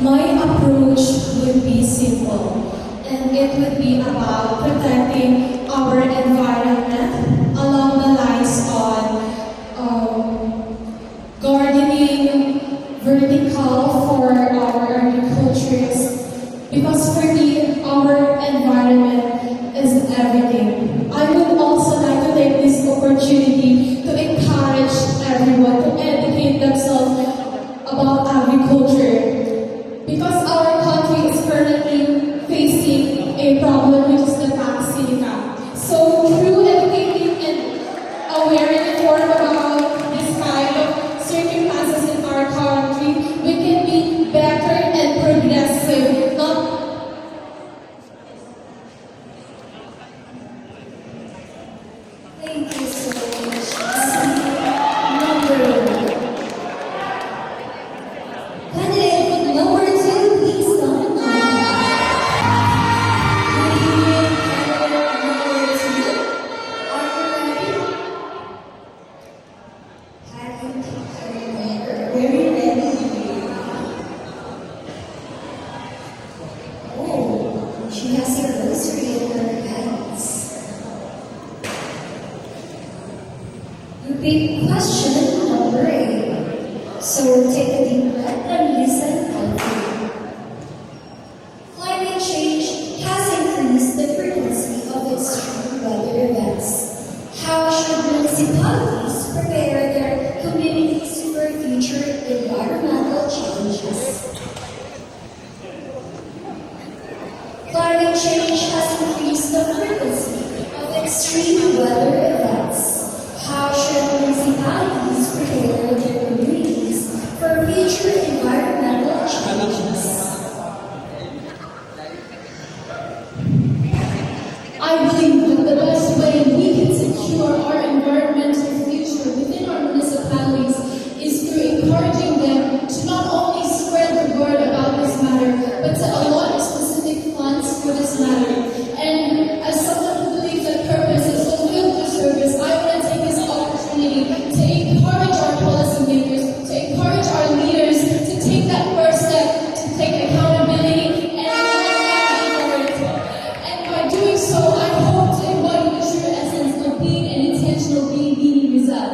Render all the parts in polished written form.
My approach would be simple, and it would be about protecting our environment along the lines on gardening, vertical for our agricultures, because for me, our environment is everything. I would also like to take this opportunity to encourage everyone to educate themselves about agriculture, because our country is currently facing a problem which is the tax silica. So through educating and aware and informed about this kind of circumstances in our country, we can be better and progressive, not Thank you so much. Number candidate number two, please come. Good evening, candidate number two. Are you ready? Very ready. Oh, she has her rosary in her hands. Repeat question number 8. So take a deep breath and listen carefully. Climate change has increased the frequency of extreme weather events. How should municipalities prepare their communities for future environmental challenges? Climate change has increased the frequency of extreme weather events. How should municipalities prepare their communities for future environmental challenges? I believe that the best way we can secure our environmental future within our municipalities is through encouraging them to not only spread the word about this matter, but to allot specific funds for this matter. And as someone who believes that purpose is fulfilled through service, I want to take this opportunity to encourage our policymakers, to encourage our leaders to take that first step, to take accountability and advocate for it. And by doing so, I hope to embody the true essence of being an intentional being Rizal,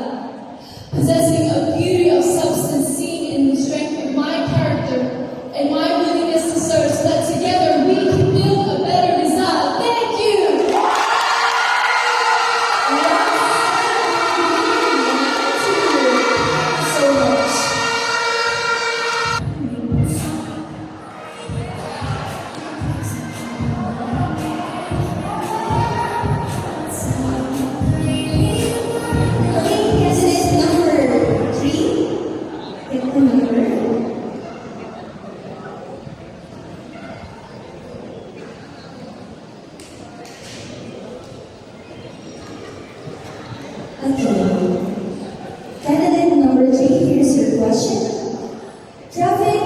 possessing a beauty of substance seen in the strength of my character and my willingness to serve, so that together we can build a better Rizal. Thank you! So much. Okay, candidate number 3. Get the number. Okay. Candidate number 3, here's your question. Traffic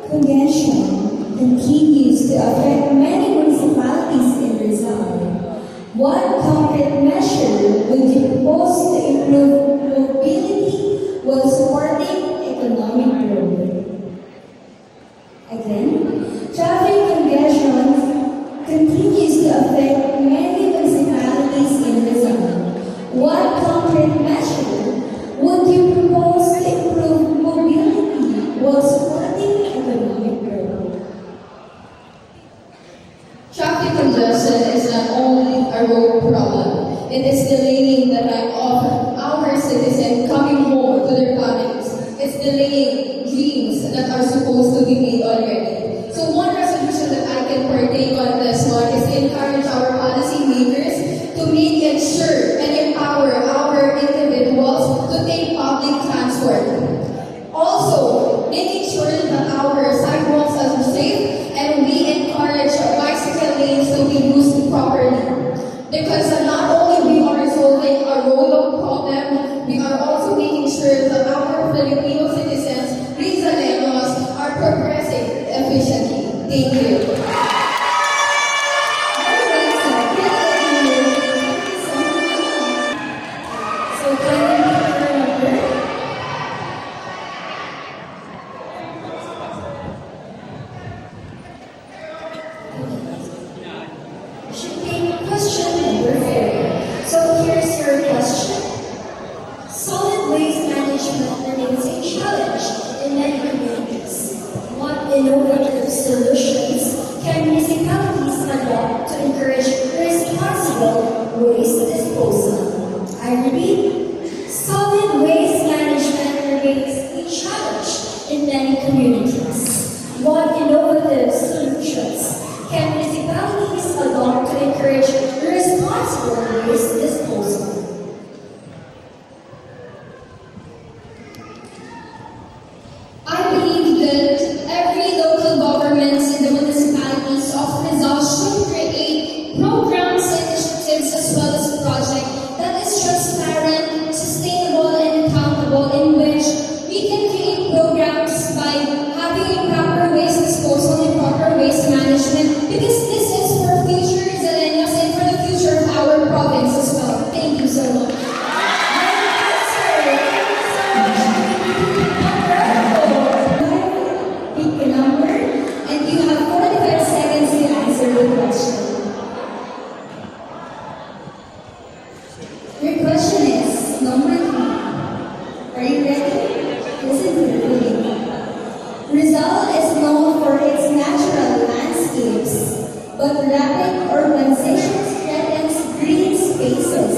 congestion continues to affect many municipalities in Rizal. What concrete measure would you propose to improve mobility while supporting economic growth? Again, traffic congestion continues to affect many municipalities in Rizal. What concrete measure would you propose to improve mobility while supporting economic growth? Traffic congestion is not only a road problem, it is delaying the time of our citizens coming home to their families. It's delaying dreams that are supposed to be made already. So one resolution that I can partake on this one is to encourage our policymakers to make ensure and empower our individuals to take public transport. Also, making sure that our sidewalks are safe and we encourage bicycle lanes to be used properly. Because not only we are resolving a road problem, we are also making sure that our Filipino citizens, Rizaleños, are progressing efficiently. Thank you. So candidate number innovative solutions can municipalities adopt to encourage responsible waste disposal? I repeat, solid waste management remains a challenge in many communities. What innovative solutions can municipalities adopt to encourage responsible waste disposal? I believe that every local governments in the municipalities of Rizal should create programs, initiatives, as well as projects that is transparent, sustainable, and accountable, in which we can create programs by having a proper waste disposal and proper waste management, because this is for future Rizaleños and for the future of our province as well. Thank you so much. Pick a number, and you have 45 seconds to answer the question. Your question is number 3. Are you ready? Listen carefully. Rizal is known for its natural landscapes, but rapid urbanization threatens green spaces.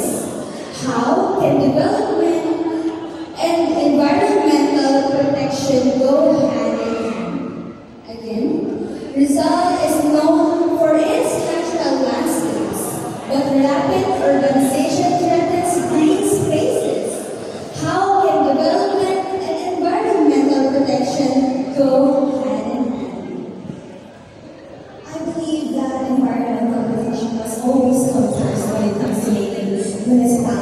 How can development and environmental protection go hand in hand? Again, Rizal is known for its natural landscapes, but rapid urbanization threatens green spaces. How can development and environmental protection go hand in hand? I believe that environmental protection must always come first when it comes to making municipal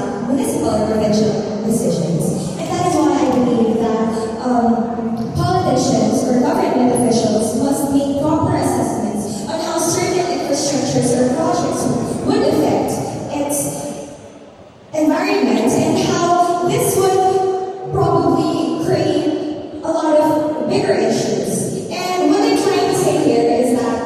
or provincial decisions. And that is why I believe that politicians or government officials must make proper assessments on how certain infrastructures or projects would affect its environment and how this would probably create a lot of bigger issues. And what I'm trying to say here is that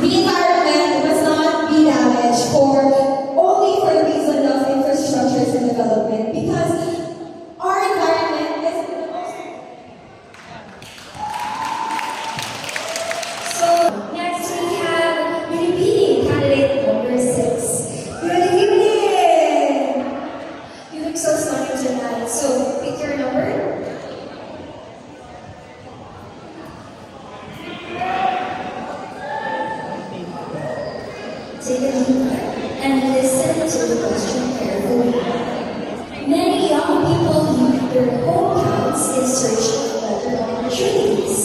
the environment must not be damaged only for the reason of infrastructures and development, because our environment is the most. So next we have repeating candidate number 6. Good evening. You look so stunning tonight. So pick your number. Take a deep breath and listen to the question carefully. Many young people leave their hometowns in search of better opportunities.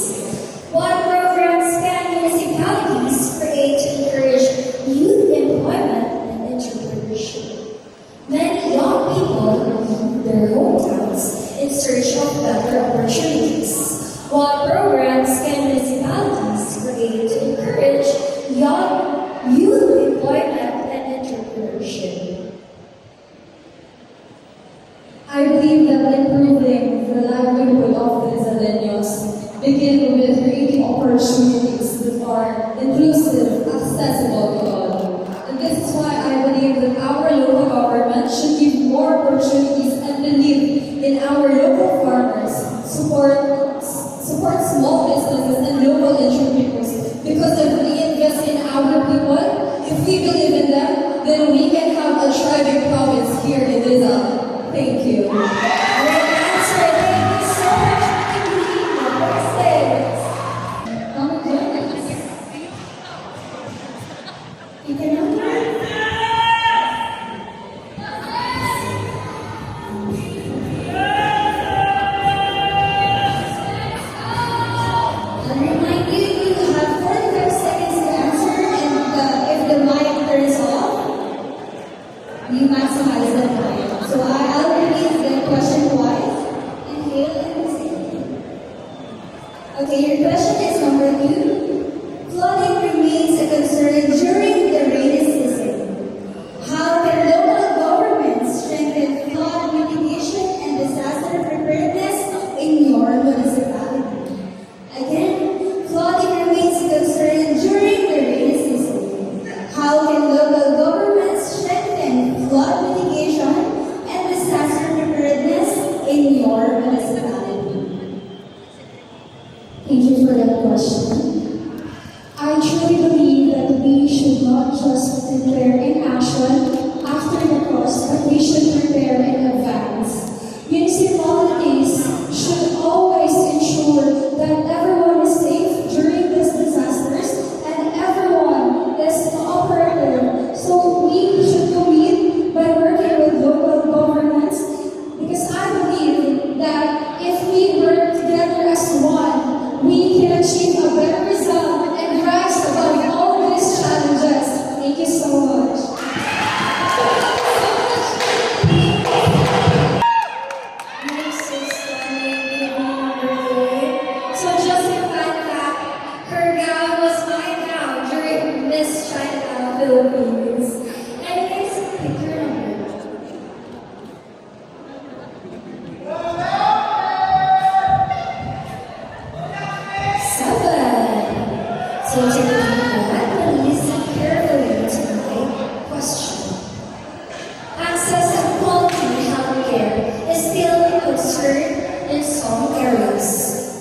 What programs can municipalities create to encourage youth employment and entrepreneurship? Many young people leave their hometowns in search of better opportunities. What programs can municipalities create to encourage youth employment and entrepreneurship? I believe that improving the livelihood of the Rizaleños begin with creating opportunities that are inclusive, accessible to all. And this is why I believe that our local government should give more opportunities and believe in our local farmers, support small businesses and local entrepreneurs. Because if we invest in our people, if we believe in them, then we can have a thriving province here in Rizal. Thank you. Great answer. Thank you so much for being number 6. Come and join us. Pick a number. I remind you, you have 45 seconds to answer, and if the mic turns off, you maximize the time. So I'll repeat the question twice. Inhale and exhale. Okay, your question is number 2. Flooding remains a concern during the rainy season. How can local governments strengthen flood mitigation and disaster preparedness in your municipality? Again, flooding remains a concern during the rainy season. How can local governments strengthen flood mitigation and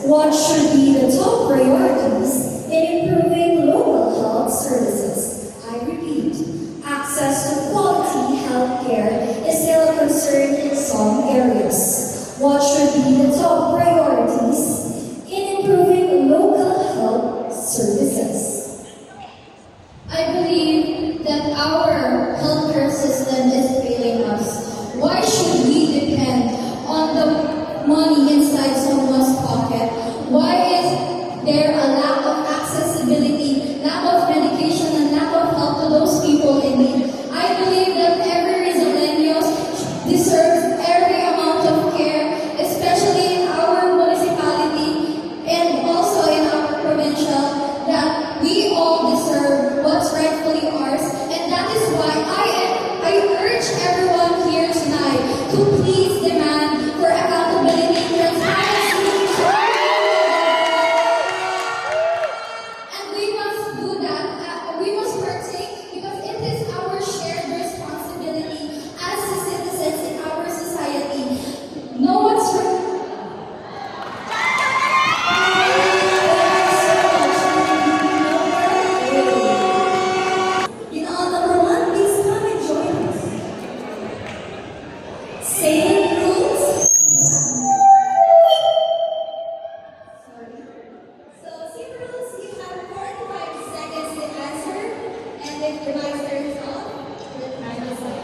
What should be the top priorities in improving local health services? I repeat, access to quality health care is still a concern in some areas. What should be the top priorities in improving local health services? I believe that our healthcare system is failing us. Why should we depend on the money inside someone's pocket? Why is there a lack of accessibility, lack of medication, and lack of help to those people in need? I believe that every Rizaleños deserves every amount of care, especially in our municipality and also in our provincial, that we all deserve what's rightfully ours. And that is why I urge everyone here tonight to please demand for accountability, transparency, and we must do that. We must partake because it is our shared responsibility as the citizens in our society. No one's In all number one, please come and join us. Same rules. Sorry. So, same rules, you have 45 seconds to answer, and if the mic turns off, the time is up.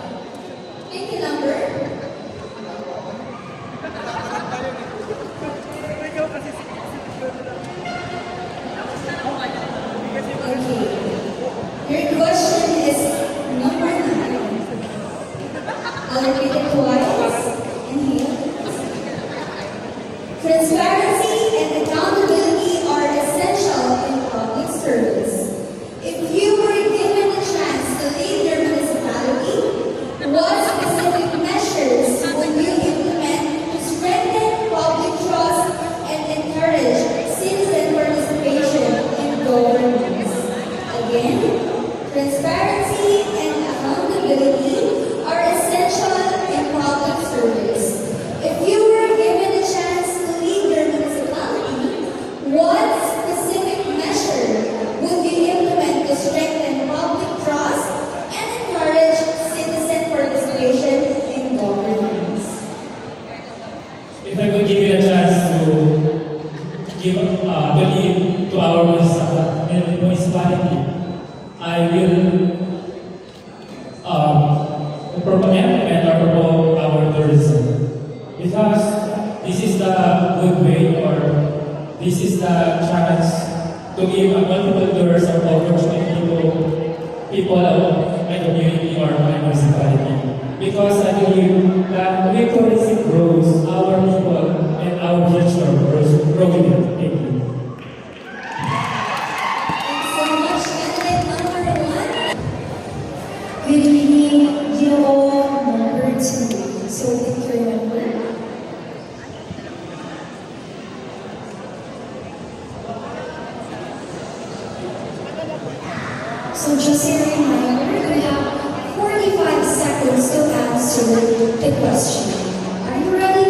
Pick a number. Okay. Your question is number 9. I'll repeat it twice. Inhale. Transparency and accountability are essential in public service. If you were given the chance to lead your municipality, what specific measures would you implement to strengthen public trust and encourage citizen participation in governance? Again, transparency and accountability are essential in public service. If you were given a chance to lead your municipality, what specific measure would you implement to strengthen public trust and encourage citizen participation in governance? If I could give you a chance to give the lead to our municipality, I will implement our tourism because this is the good way or this is the chance to give a multiple doors of opportunity to people of my community or my municipality. Because I believe that when tourism grows, our people and our future grow with it. Thank you. Thanks so much, candidate number 1. Good evening, GO number 2. So, pick your number. So, just a reminder, we have 45 seconds to answer the question. Are you ready?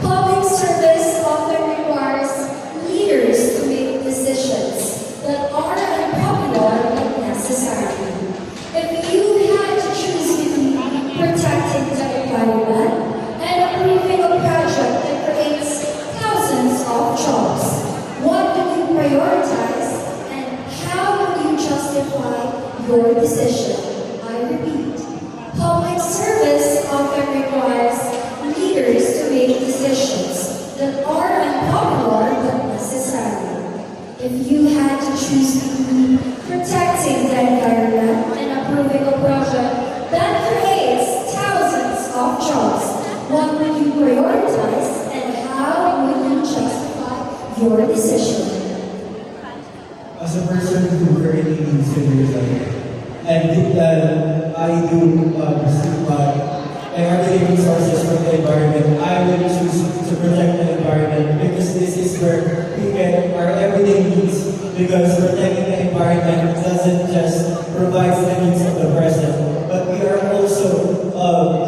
Public service often requires leaders to make decisions that are unpopular but necessary. If you had to choose between protecting the environment and approving a project that creates thousands of jobs, what would you prioritize and how would you justify your decision? I repeat, public service often requires leaders to make decisions that are unpopular but necessary. If you had to choose between protecting the environment and approving a project that creates thousands of jobs, what would you prioritize and how would you justify your decision? As a person who currently lives in Rizal, and think that I do receive everyday resources from the environment, I will choose to protect the environment because this is where we get our everyday needs. Because protecting the environment doesn't just provide the needs of the present, but we are also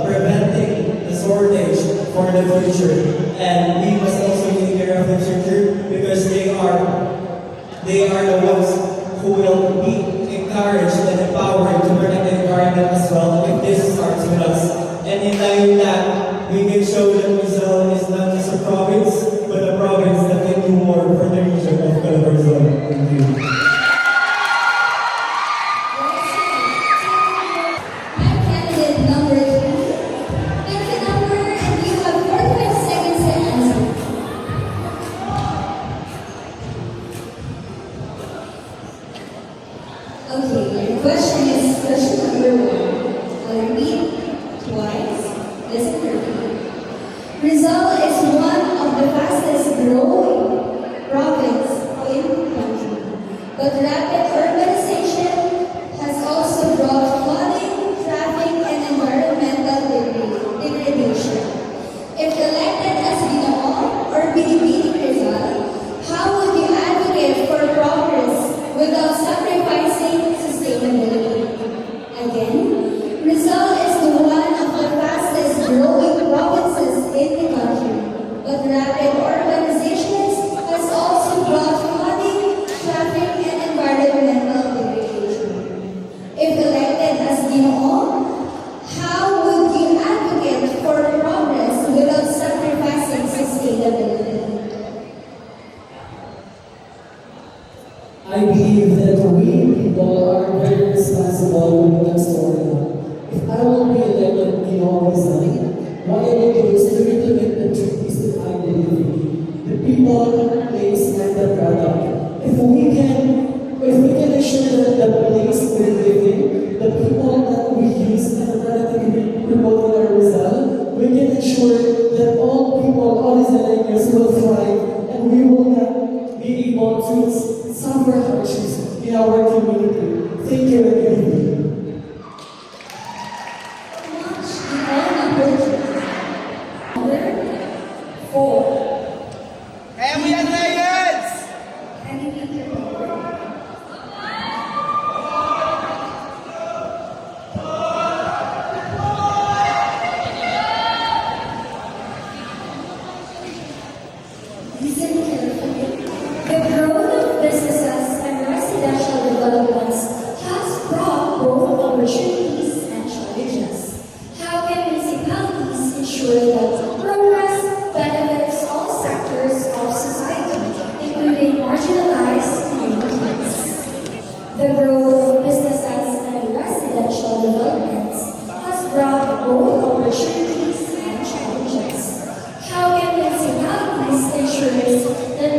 preventing the shortage for the future. And we Rizal if this starts with us. And in line that, we can show that Rizal is not just a province, but a province that can do more for the region of Calabarzon. Thank you. My candidate number 3. Pick the number and you have 45 seconds to answer. Okay, the question is question number 1. I'll repeat twice. Listen carefully. Rizal is one of the fastest growing province in the country, but rapid urbanization has also brought flooding, traffic, and environmental degradation. If elected as Ginoong or Binibining Rizal, how would you advocate for progress without sacrificing sustainability? Again, Rizal is one of the fastest growing provinces in the country, but rapid urbanization has also brought flooding, traffic, and environmental degradation. If elected as Ginoong, how would you advocate for progress without sacrificing sustainability? I believe that we people are very responsible when it comes to our land. If I will be elected, Rizal, what I will do is to implement the treaties that I believe in. The people, the place, and the product. If we can ensure that the place we live in, the people that we use, and the product that we promote in our Rizal, we can ensure that all people, all Rizalians will thrive, and we will not be able to suffer hardships in our community. Thank you and good evening. Number 4. And we are Lions! Can you repeat your number? Listen carefully. The growth of businesses and residential developments has brought both opportunities and challenges. How can municipalities ensure that progress benefits all sectors of society, including marginalized communities? The growth of businesses and residential developments has brought both opportunities and challenges. How can municipalities ensure that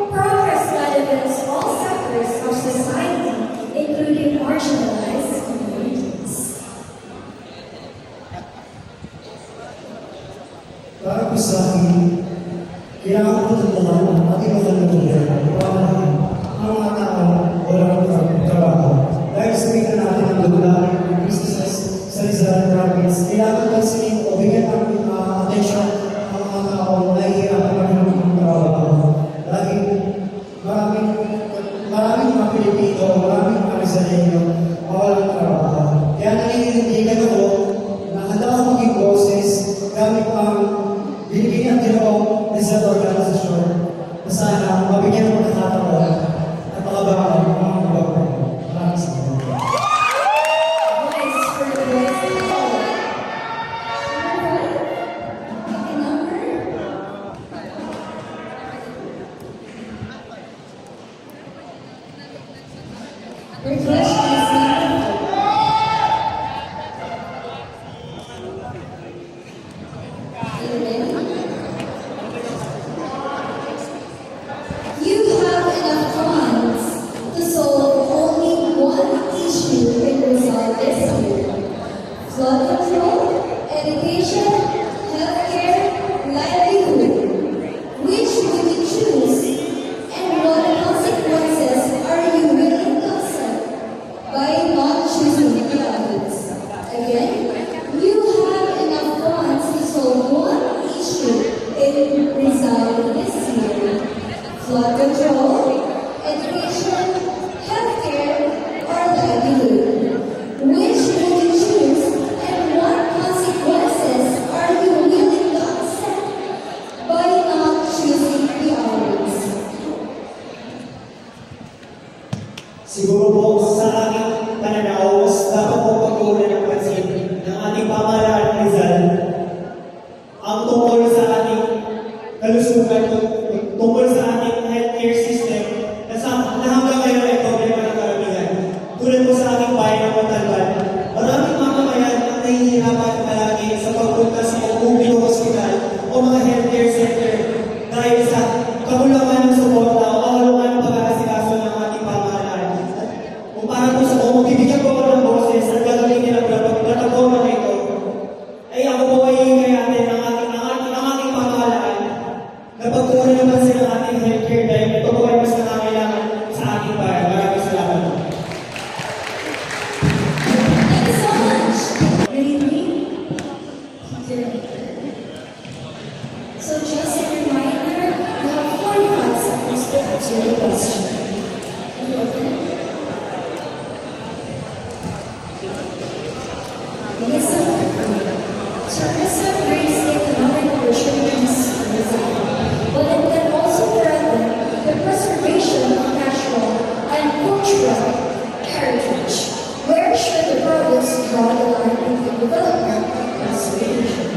progress benefits all sectors of society, including marginalized communities? Para po sa akin, kailangan po tandaan ang ating mga lugar para ang mga tao walang trabaho. Dahil sabihin natin ang lugar, businesses sa Rizal Province, kailangan pansinin o bigyan ng atensyon ang mga tao na nahihirapan ng trabaho. Dahil maraming mga Pilipino, maraming mga Rizaleño mawalang trabaho. Kaya naninindigan ako na handa akong maging boses gamit ang Binibining Ginoong Rizal Organization na sana mabigyan ng pagkakataon at makabangan ang mga kababayan. Maraming salamat. Voice for the voice. Tourism brings economic opportunities to Rizal, but it can also threaten the preservation of natural and cultural heritage. Where should the province draw the line between development and conservation?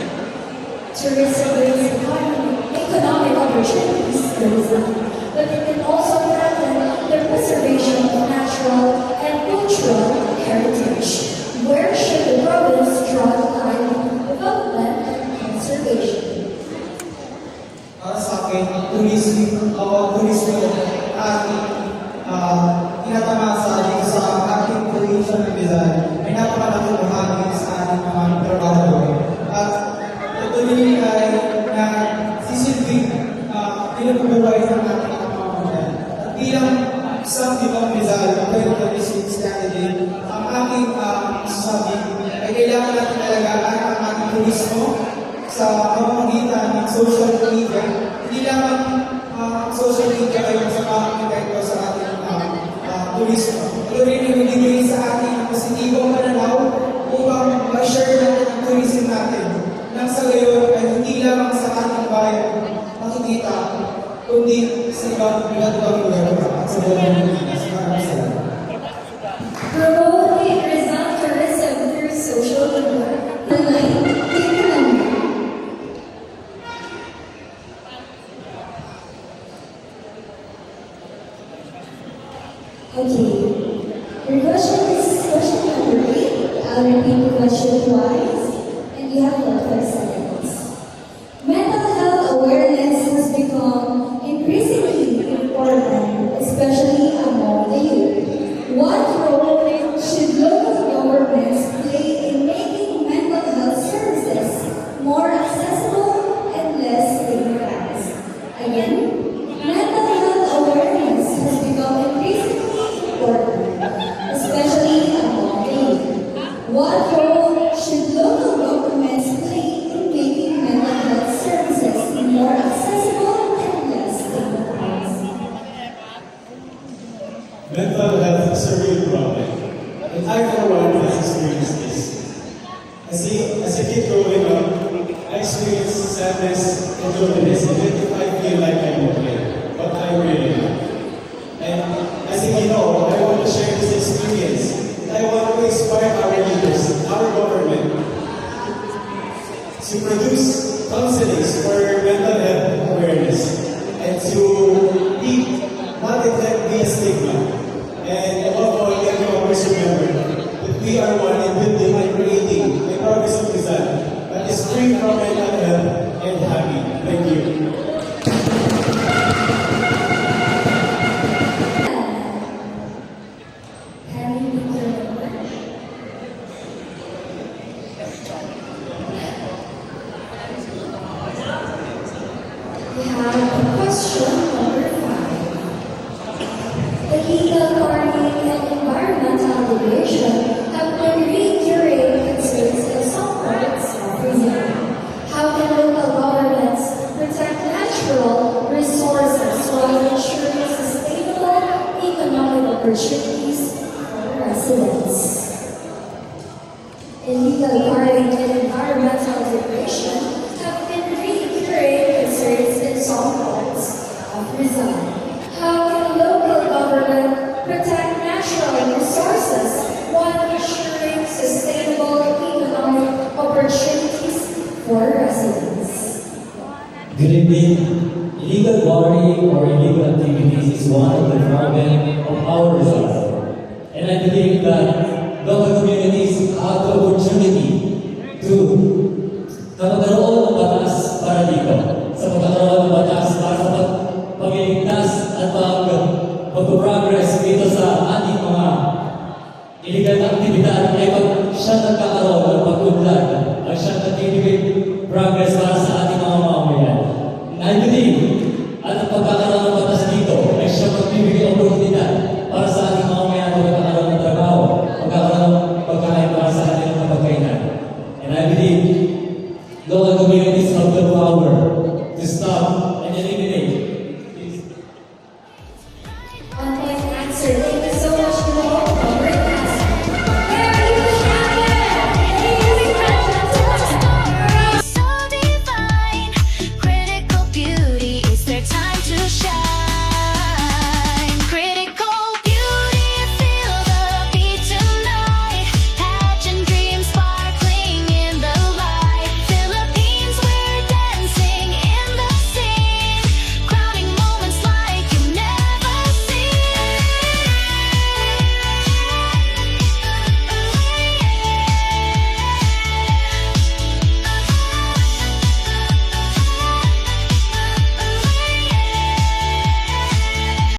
Tourism brings economic opportunities to Rizal, but it can also threaten the preservation of natural and cultural heritage. Where should the province draw the line between development and conservation? Para sa akin, tourism at tinatamasa dito sa ating provincial ng Rizal ay napakalaking bahagi sa ating mga trabahador. At tuloy ay na sisilbing pinubuhay ng ating mga pamilya. At bilang isang Dimang Rizal, ang 2026 strategy, ang aking sasabi ay kailangan natin talagaan ang ating turismo sa pamamagitan ng social media. Hindi lamang social media ay makakakita ito sa ating turismo. Ito rin yung nagbibigay sa ating positibong pananaw upang ma-share natin ang tourism natin. Nang sa gayon ay hindi lamang sa ating bayan makikita, kundi sa ibang lugar at sa buong Pilipinas. Maraming salamat. Promoting Rizal tourism through social media. Okay. Your question is question number 8. I'll repeat the question twice, and you have 5 seconds. Mental health awareness has become increasingly important, especially among the youth. What role should local governments play in making mental health services more accessible and less stigmatized? Again, mental health awareness has become increasingly important, especially among the youth. What role should local governments play in making mental health services more accessible and less stigmatized? Mental health is a real problem, and I for one has experienced this. As a kid growing up, I experienced sadness and loneliness even if I feel like I'm okay, but I'm really not. And as a kid, I want to share this experience. I want to inspire our leaders, our government, to produce counselings for mental health awareness and to not let that be a stigma. And above all, let me always remember that we are one in building and creating a province of Rizal that is free from mental health and happy. Thank you. We have question number 5. The legal farming and environmental regulation have been reiterated concerns in some parts of Rizal. How can local governments protect natural resources while ensuring sustainable economic opportunities for residents? Illegal farming and environmental degradation have been reiterated concerns in some parts of Rizal. How can local government protect natural resources while ensuring sustainable economic opportunities for residents? Good evening. Illegal quarrying or illegal activities is one of the problem of our result. And I believe that local communities have the opportunity to magkaroon ng batas para dito. Sa magkaroon ng batas para sa pagliligtas at pag-progress dito sa ating mga illegal na aktibidad ay pag siya nagkakaroon ng pag-unlad, ay siya nagbibigay progress